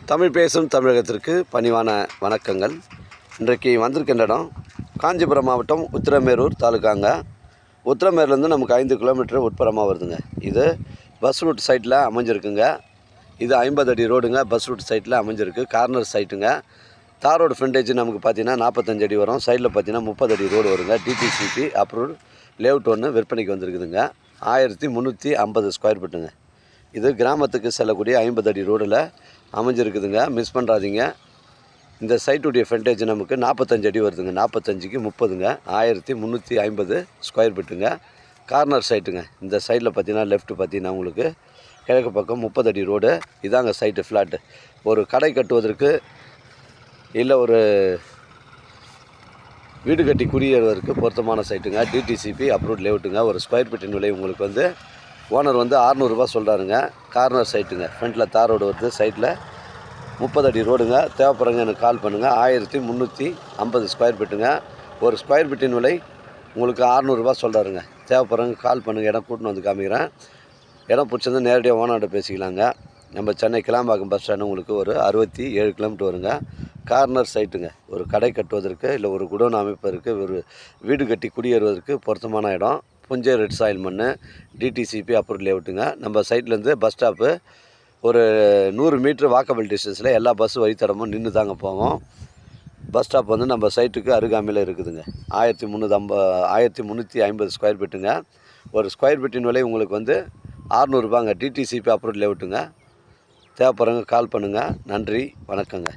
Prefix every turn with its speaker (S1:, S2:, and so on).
S1: தமிழ் பேசும் தமிழகத்திற்கு பணிவான வணக்கங்கள். இன்றைக்கு வந்திருக்கின்ற இடம் காஞ்சிபுரம் மாவட்டம் உத்திரமேரூர் தாலுக்காங்க. உத்திரமேரூர்லேருந்து நமக்கு 5 கிலோமீட்டர் உட்புறமாக வருதுங்க. இது பஸ் ரூட் சைட்டில் அமைஞ்சிருக்குங்க. இது 50 அடி ரோடுங்க. பஸ் ரூட் சைட்டில் அமைஞ்சிருக்கு. கார்னர் சைட்டுங்க. தார் ரோடு ஃப்ரண்டேஜ் நமக்கு பார்த்தீங்கன்னா 45 அடி வரும். சைடில் பார்த்தீங்கன்னா 30 அடி ரோடு வருங்க. டிடிசிபி அப்ரூவ்டு லேஅவுட் ஒன்று விற்பனைக்கு வந்திருக்குதுங்க. 1350 ஸ்கொயர் ஃபீட்டுங்க. இது கிராமத்துக்கு செல்லக்கூடிய 50 அடி ரோடில் அமைஞ்சிருக்குதுங்க. மிஸ் பண்ணுறாதீங்க. இந்த சைட்டுடைய ஃப்ரண்டேஜ் நமக்கு 45 அடி வருதுங்க. 45க்கு 30ங்க. 1350 ஸ்கொயர் ஃபீட்டுங்க. கார்னர் சைட்டுங்க. இந்த சைடில் பார்த்தீங்கன்னா லெஃப்ட் பார்த்தீங்கன்னா உங்களுக்கு கிழக்கு பக்கம் 30 அடி ரோடு. இதாங்க சைட்டு ஃப்ளாட்டு. ஒரு கடை கட்டுவதற்கு இல்லை ஒரு வீடு கட்டி குடியேறுவதற்கு பொருத்தமான சைட்டுங்க. DTCP approved லேஅவுட்டுங்க. ஒரு ஸ்கொயர் ஃபீட்டின் விலை உங்களுக்கு ஓனர் 600 ரூபா சொல்கிறாருங்க. கார்னர் சைட்டுங்க. ஃப்ரண்ட்டில் தார் ரோடு வருது. சைட்டில் 30 அடி ரோடுங்க. தேவைப்படுறவங்க எனக்கு கால் பண்ணுங்கள். 1350 ஸ்கொயர் ஃபீட்டுங்க. ஒரு ஸ்கொயர் ஃபீட்டின் விலை உங்களுக்கு 600 ரூபா சொல்கிறாருங்க. தேவைப்படுறவங்க கால் பண்ணுங்கள். இடம் கூட்டின்னு வந்து காமிக்கிறேன். இடம் பிடிச்சிருந்தா நேரடியாக ஓனர்கிட்ட பேசிக்கலாங்க. நம்ம சென்னை கிளாம்பாக்கம் பஸ் ஸ்டாண்டு உங்களுக்கு ஒரு 67 கிலோமீட்டர் வருங்க. கார்னர் சைட்டுங்க. ஒரு கடை கட்டுவதற்கு இல்லை ஒரு குடோன் அமைப்பதற்கு ஒரு வீடு கட்டி குடியேறுவதற்கு பொருத்தமான இடம். புஞ்சை ரெட் சாயில் மண். டிடிசிபி அப்ரூவ்ட் லேஅவுட்டுங்க. நம்ம சைட்லேருந்து பஸ் ஸ்டாப்பு ஒரு 100 மீட்ரு வாக்கபிள் டிஸ்டன்ஸில் எல்லா பஸ்ஸு வழித்தடமும் நின்று தாங்க போவோம். பஸ் ஸ்டாப் நம்ம சைட்டுக்கு அருகாமையில் இருக்குதுங்க. 1350 ஸ்கொயர் ஃபீட்டுங்க. ஒரு ஸ்கொயர் ஃபீட்டின் விலை உங்களுக்கு 600 ரூபாங்க. டிடிசிபி அப்ரூவ்ட் லேஅவுட்டுங்க. தேவைப்படுறவங்க கால் பண்ணுங்கள். நன்றி, வணக்கங்க.